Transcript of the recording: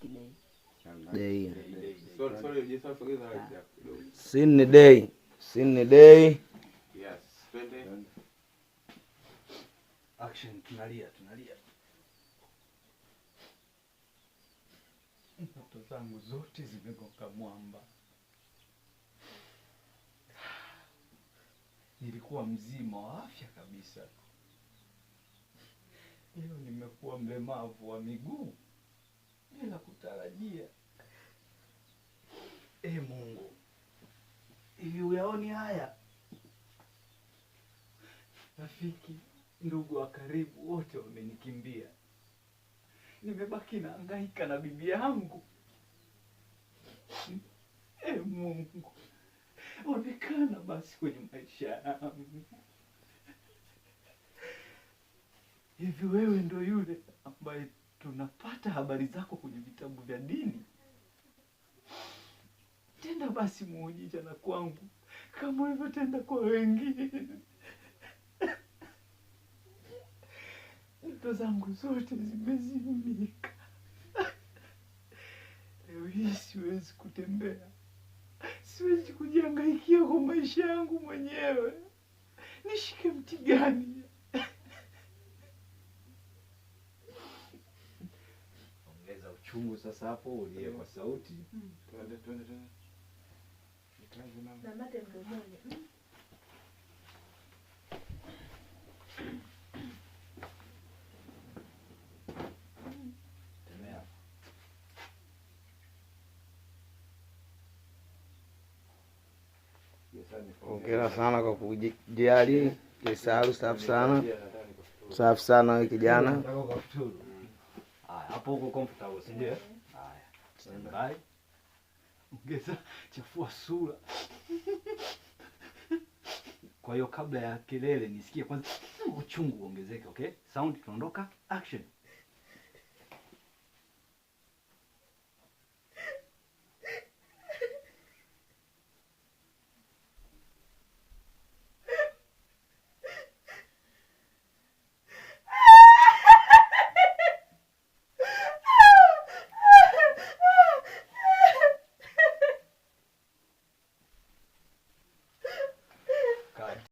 Kidei. Day. Sorry, just sogeza hapo kidogo. Sin day. Sin day. Yes, twende. Action, tunalia. Ndoto zangu zote zimegonga mwamba. Nilikuwa mzima wa afya kabisa. Leo nimekuwa mlemavu wa miguu bila kutarajia. Mungu, hivi uyaoni haya? Rafiki, ndugu wa karibu wote wamenikimbia. Nimebaki na hangaika na bibi yangu. Mungu, onekana basi kwenye maisha yangu. Hivi wewe ndo yule ambaye tunapata habari zako kwenye vitabu vya dini? Tenda basi muujiza na kwangu kama ulivyotenda kwa wengine. Ndoto zangu zote zimezimika. Leo hii siwezi kutembea. Siwezi kujihangaikia kwa maisha yangu mwenyewe. Nishike mti gani? Ongeza uchungu sasa hapo, ulie kwa sauti. Twende. Na mate mdomoni. Hongera sana kwa kujali. Kisalu safi sana. Safi sana wewe kijana. Haya, hapo uko comfortable, si ndio? Haya, stand by. Ongeza, chafua sura. Kwa hiyo kabla ya kelele nisikie kwanza uchungu uongezeke, okay? Sound tunaondoka, action.